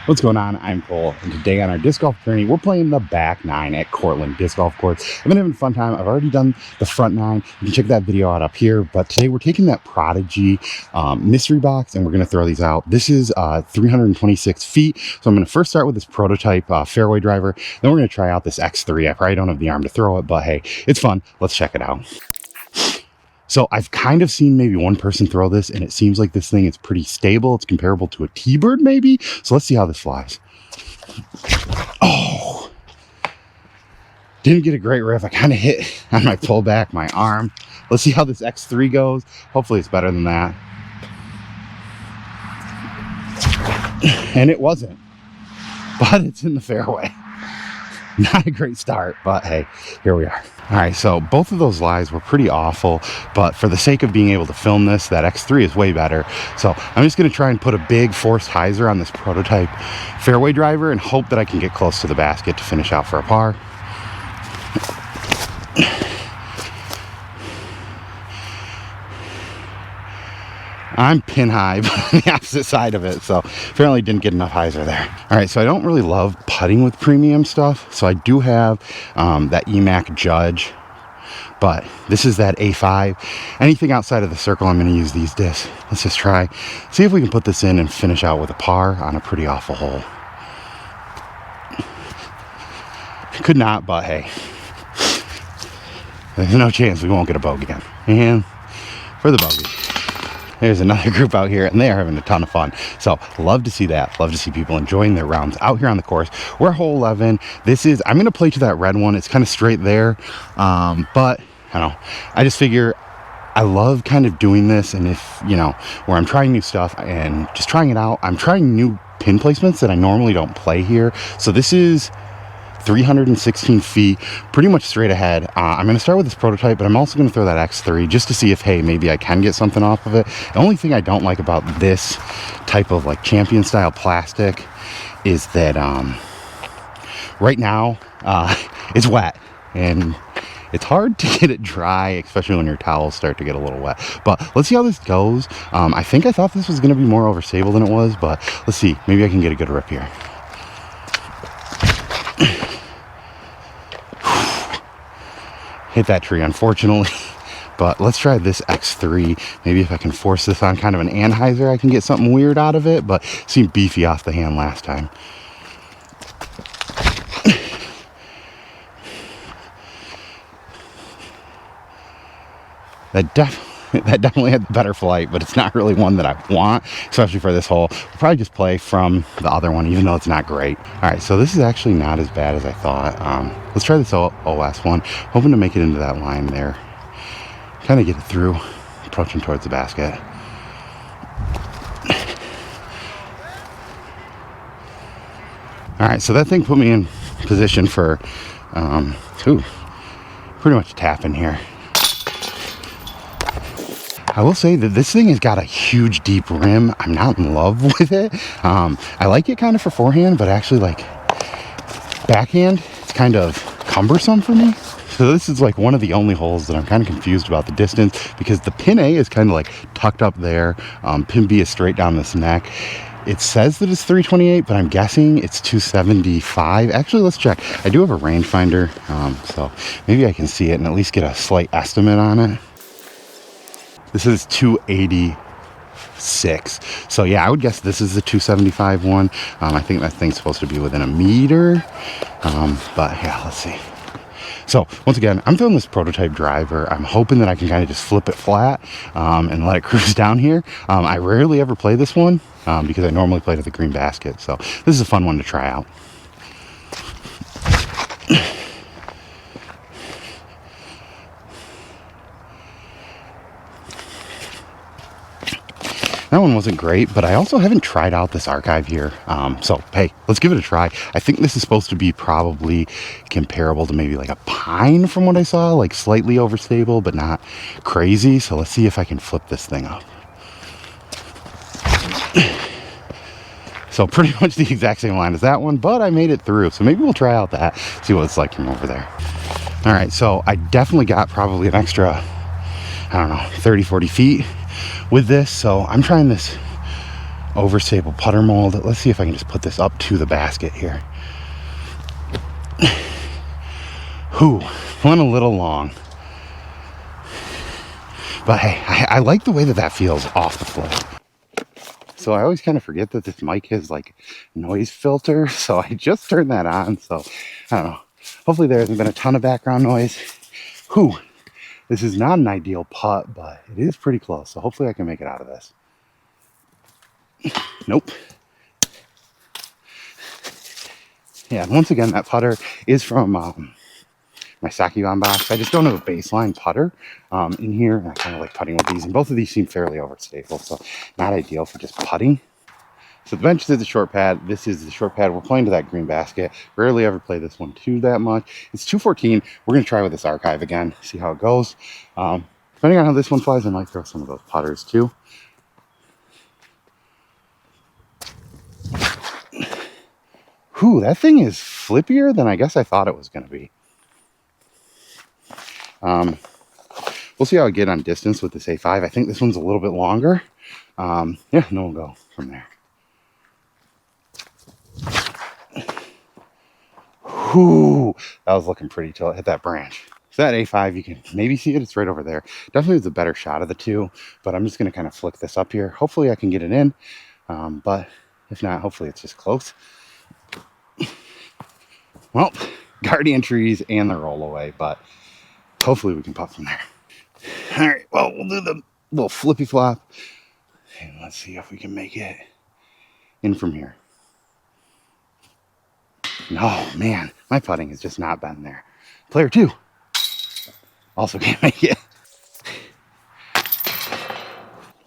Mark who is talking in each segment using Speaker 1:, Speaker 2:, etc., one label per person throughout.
Speaker 1: What's going on? I'm Cole, and today on our disc golf journey, we're playing the back nine at Courtland Disc Golf Course. I've been having a fun time. I've already done the front nine. You can check that video out up here, but today we're taking that Prodigy mystery box, and we're going to throw these out. This is 326 feet, so I'm going to first start with this prototype fairway driver. Then we're going to try out this X3. I probably don't have the arm to throw it, but hey, it's fun. Let's check it out. So I've kind of seen maybe one person throw this, and it seems like this thing is pretty stable. It's comparable to a T-Bird maybe. So let's see how this flies. Oh, didn't get a great riff. I kind of hit on my pullback, my arm. Let's see how this X3 goes. Hopefully it's better than that. And it wasn't, but it's in the fairway. Not a great start, but hey, here we are. All right, so both of those lies were pretty awful, but for the sake of being able to film this, that X3 is way better. So I'm just gonna try and put a big forced hyzer on this prototype fairway driver and hope that I can get close to the basket to finish out for a par. I'm pin high, but on the opposite side of it, so apparently didn't get enough hyzer there. All right, so I don't really love putting with premium stuff, so I do have that EMAC Judge, but this is that A5. Anything outside of the circle, I'm going to use these discs. Let's just try, see if we can put this in and finish out with a par on a pretty awful hole. Could not, but hey, there's no chance we won't get a bogey again. And for the bogey. There's another group out here, and they are having a ton of fun. So love to see that. Love to see people enjoying their rounds out here on the course. We're hole 11. This is, I'm going to play to that red one. It's kind of straight there. But I don't know. I just figure I love kind of doing this. And if, you know, where I'm trying new stuff and just trying it out, I'm trying new pin placements that I normally don't play here. So this is 316 feet, pretty much straight ahead. I'm going to start with this prototype, but I'm also going to throw that X3 just to see if, hey, maybe I can get something off of it. The only thing I don't like about this type of like champion style plastic is that right now it's wet and it's hard to get it dry, especially when your towels start to get a little wet. But let's see how this goes. I thought this was going to be more overstable than it was, but let's see. Maybe I can get a good rip here. Hit that tree, unfortunately, but let's try this X3. Maybe if I can force this on kind of an anhyzer, I can get something weird out of it, but it seemed beefy off the hand last time. That definitely had the better flight, but it's not really one that I want, especially for this hole. We'll probably just play from the other one, even though it's not great. All right, so this is actually not as bad as I thought. Let's try this OS one, hoping to make it into that line there. Kind of get it through, approaching towards the basket. All right, so that thing put me in position for, pretty much tapping here. I will say that this thing has got a huge deep rim. I'm not in love with it. I like it kind of for forehand, but actually like backhand, it's kind of cumbersome for me. So this is like one of the only holes that I'm kind of confused about the distance, because the pin A is kind of like tucked up there. Pin B is straight down this neck. It says that it's 328, but I'm guessing it's 275. Actually, let's check. I do have a rangefinder, so maybe I can see it and at least get a slight estimate on it. This is 286. So yeah, I would guess this is the 275 one. I think that thing's supposed to be within a meter. But yeah, let's see. So once again, I'm throwing this prototype driver. I'm hoping that I can kind of just flip it flat and let it cruise down here. I rarely ever play this one because I normally play to the green basket. So this is a fun one to try out. That one wasn't great, but I also haven't tried out this archive here. So, hey, let's give it a try. I think this is supposed to be probably comparable to maybe like a Pine from what I saw, like slightly overstable, but not crazy. So let's see if I can flip this thing up. So pretty much the exact same line as that one, but I made it through. So maybe we'll try out that, see what it's like from over there. All right, so I definitely got probably an extra, I don't know, 30, 40 feet with this. So I'm trying this overstable putter mold. Let's see if I can just put this up to the basket here. Whew, went a little long. But hey, I like the way that feels off the floor. So I always kind of forget that this mic has like noise filter. So I just turned that on. So I don't know. Hopefully there hasn't been a ton of background noise. Whew, this is not an ideal putt, but it is pretty close. So hopefully I can make it out of this. Nope. Yeah, and once again, that putter is from my Sakugan box. I just don't have a baseline putter in here. And I kind of like putting with these. And both of these seem fairly overstable. So not ideal for just putting. So the bench is the short pad. This is the short pad. We're playing to that green basket. Rarely ever play this one too that much. It's 214. We're going to try with this archive again. See how it goes. Depending on how this one flies, I might throw some of those putters too. Whew, that thing is flippier than I guess I thought it was going to be. We'll see how I get on distance with this A5. I think this one's a little bit longer. Yeah, and then we'll go from there. Whew, that was looking pretty till it hit that branch. So that A5, you can maybe see it. It's right over there. Definitely was a better shot of the two, but I'm just going to kind of flick this up here. Hopefully I can get it in, but if not, hopefully it's just close. Well, guardian trees and the roll away, but hopefully we can putt from there. All right, well, we'll do the little flippy flop. And let's see if we can make it in from here. No, man, my putting has just not been there. Player 2 also can't make it.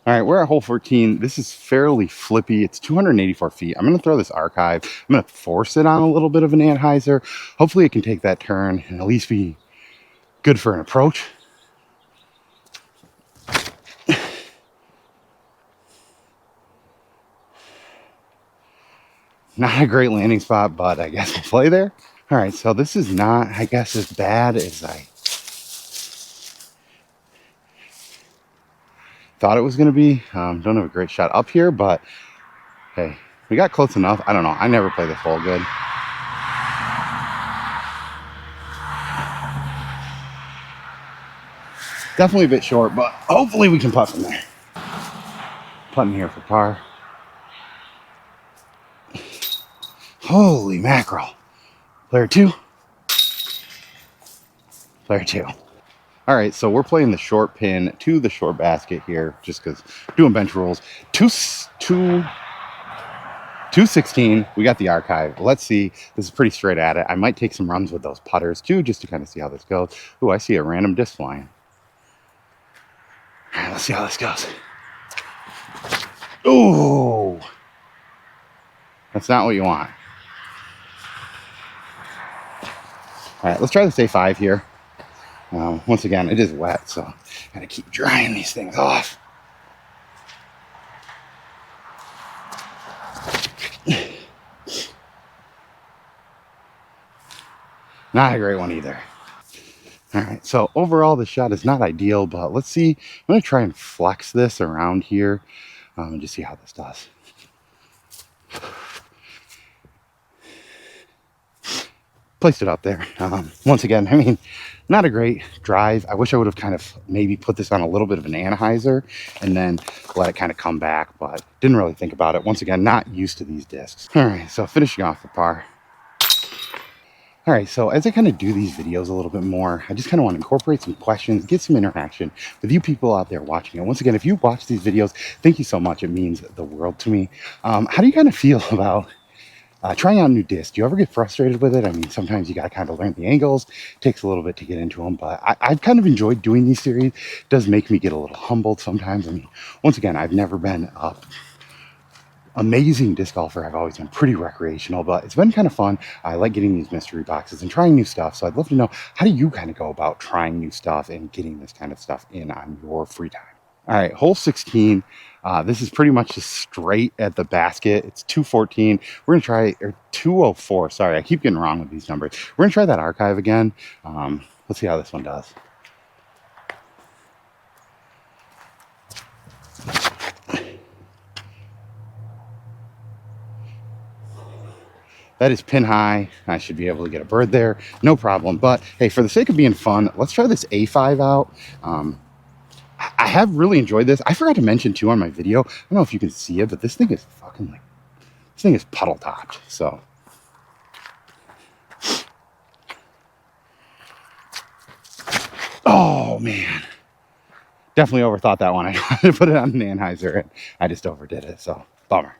Speaker 1: All right, we're at hole 14. This is fairly flippy. It's 284 feet. I'm going to throw this archive. I'm going to force it on a little bit of an Anheuser. Hopefully it can take that turn and at least be good for an approach. Not a great landing spot, but I guess we'll play there. All right, so this is not, I guess, as bad as I thought it was going to be. Don't have a great shot up here, but hey, we got close enough. I don't know. I never play this hole good. Definitely a bit short, but hopefully we can putt from there. Putting here for par. Holy mackerel. Player 2. Player 2. All right, so we're playing the short pin to the short basket here, just because doing bench rules. 216. We got the archive. Let's see. This is pretty straight at it. I might take some runs with those putters too, just to kind of see how this goes. Ooh, I see a random disc flying. All right, let's see how this goes. Ooh, that's not what you want. All right, let's try this A5 here. Once again, it is wet, so I gotta keep drying these things off. Not a great one either. All right, so overall the shot is not ideal, but let's see. I'm gonna try and flex this around here and just see how this does. Placed it up there. Once again, I mean, not a great drive. I wish I would have kind of maybe put this on a little bit of an Anheuser and then let it kind of come back, but didn't really think about it. Once again, not used to these discs. All right, so finishing off the par. All right, so as I kind of do these videos a little bit more, I just kind of want to incorporate some questions, get some interaction with you people out there watching it. Once again, if you watch these videos, thank you so much. It means the world to me. How do you kind of feel about trying out new discs? Do you ever get frustrated with it? I mean, sometimes you got to kind of learn the angles. It takes a little bit to get into them, but I've kind of enjoyed doing these series. It does make me get a little humbled sometimes. I mean, once again, I've never been amazing disc golfer. I've always been pretty recreational, but it's been kind of fun. I like getting these mystery boxes and trying new stuff. So I'd love to know, how do you kind of go about trying new stuff and getting this kind of stuff in on your free time? All right, hole 16. This is pretty much just straight at the basket. It's 214. We're gonna try, or 204. Sorry, I keep getting wrong with these numbers. We're gonna try that archive again. Let's see how this one does. That is pin high. I should be able to get a bird there, no problem. But hey, for the sake of being fun, let's try this A5 out. I have really enjoyed this. I forgot to mention too on my video, I don't know if you can see it, but this thing is fucking like, this thing is puddle topped. So oh man, definitely overthought that one. I tried to put it on an Anheuser and I just overdid it, so bummer.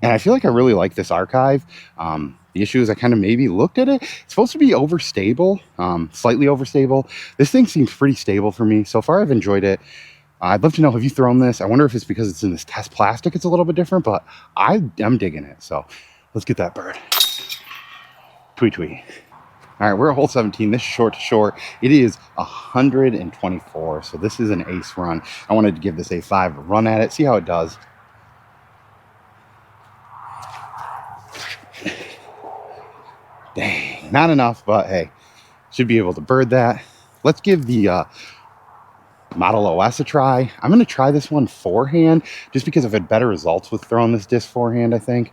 Speaker 1: And I feel like I really like this archive. The issue is I kind of maybe looked at it. It's supposed to be overstable, slightly overstable. This thing seems pretty stable for me. So far, I've enjoyed it. I'd love to know, have you thrown this? I wonder if it's because it's in this test plastic, it's a little bit different, but I'm digging it. So let's get that bird. Tweet, tweet. All right, we're at hole 17. This is short to short. It is 124, so this is an ace run. I wanted to give this A5 a run at it, see how it does. Dang, not enough, but hey, should be able to bird that. Let's give the Model OS a try. I'm going to try this one forehand, just because I've had better results with throwing this disc forehand, I think.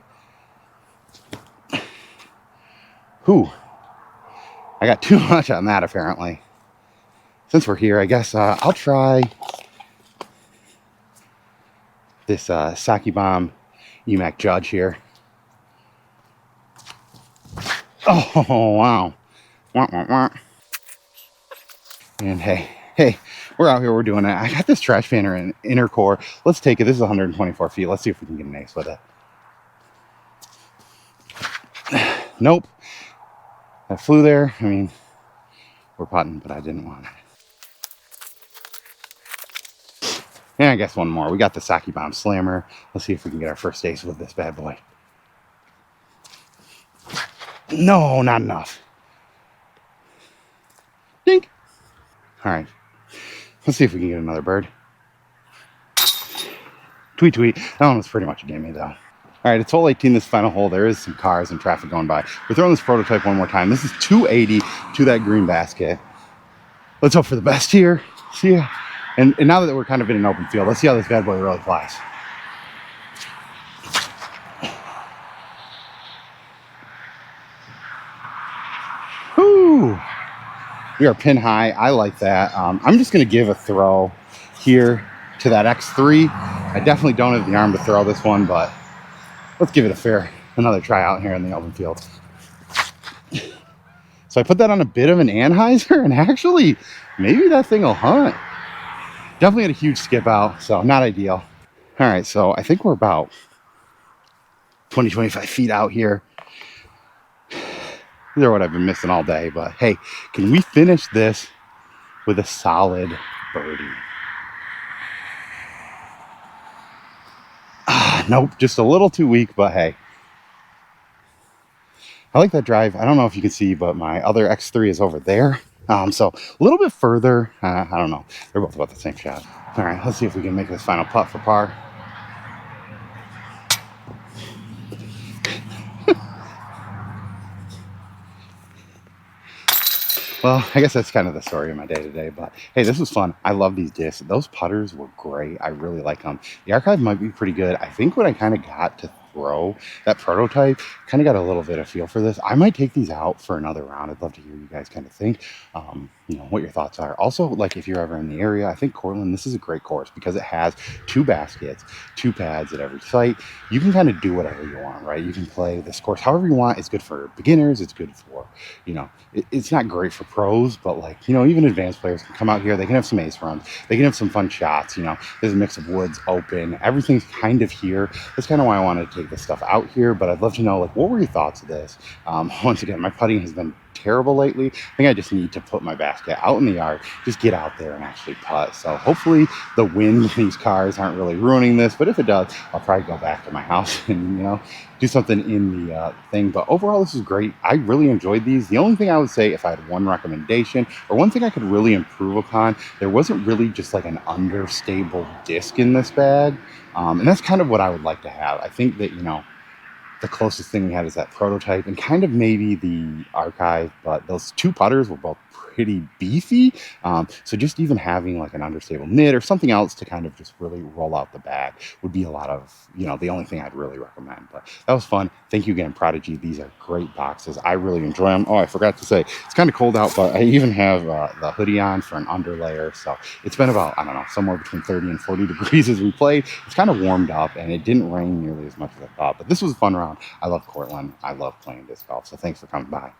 Speaker 1: Whew. I got too much on that, apparently. Since we're here, I guess I'll try this Saki Bomb EMAC Judge here. Oh, wow. Wah, wah, wah. And hey, we're out here, we're doing it. I got this trash panner in inner core. Let's take it. This is 124 feet. Let's see if we can get an ace with it. Nope. I flew there. I mean, we're putting, but I didn't want it. And I guess one more. We got the Saki Bomb Slammer. Let's see if we can get our first ace with this bad boy. No, not enough. Dink. All right. Let's see if we can get another bird. Tweet, tweet. That one was pretty much a gimme, though. All right, it's hole 18, this final hole. There is some cars and traffic going by. We're throwing this prototype one more time. This is 280 to that green basket. Let's hope for the best here. See ya. And now that we're kind of in an open field, let's see how this bad boy really flies. Whoo! We are pin high. I like that. I'm just going to give a throw here to that X3. I definitely don't have the arm to throw this one, but let's give it another try out here in the open field. So I put that on a bit of an Anheuser, and actually, maybe that thing will hunt. Definitely had a huge skip out, so not ideal. All right, so I think we're about 20, 25 feet out here. These are what I've been missing all day, but hey, can we finish this with a solid birdie? Nope, just a little too weak, but hey. I like that drive. I don't know if you can see, but my other X3 is over there. So a little bit further. I don't know. They're both about the same shot. All right, let's see if we can make this final putt for par. Well, I guess that's kind of the story of my day-to-day, but hey, this was fun. I love these discs. Those putters were great. I really like them. The archive might be pretty good. I think what I kind of got to throw, that prototype, kind of got a little bit of feel for this. I might take these out for another round. I'd love to hear you guys kind of think, what your thoughts are. Also, like if you're ever in the area, I think Courtland, this is a great course because it has 2 baskets, 2 pads at every site. You can kind of do whatever you want, right? You can play this course however you want. It's good for beginners. It's good for, it's not great for pros, but even advanced players can come out here. They can have some ace runs. They can have some fun shots. There's a mix of woods, open. Everything's kind of here. That's kind of why I wanted to take this stuff out here, but I'd love to know, what were your thoughts of this? Once again, my putting has been terrible lately. I think I just need to put my basket out in the yard, just get out there and actually putt. So hopefully the wind in these cars aren't really ruining this, but if it does, I'll probably go back to my house and, do something in the thing. But overall, this is great. I really enjoyed these. The only thing I would say, if I had one recommendation or one thing I could really improve upon, there wasn't really just like an understable disc in this bag. And that's kind of what I would like to have. I think that, the closest thing we had is that prototype and kind of maybe the archive, but those 2 putters were both pretty beefy. So just even having like an understable knit or something else to kind of just really roll out the bag would be a lot of, you know, the only thing I'd really recommend. But that was fun. Thank you again, Prodigy. These are great boxes. I really enjoy them. Oh, I forgot to say, it's kind of cold out, but I even have the hoodie on for an underlayer. So it's been about, I don't know, somewhere between 30 and 40 degrees as we played. It's kind of warmed up, and it didn't rain nearly as much as I thought. But this was a fun round. I love Courtland. I love playing disc golf. So thanks for coming by.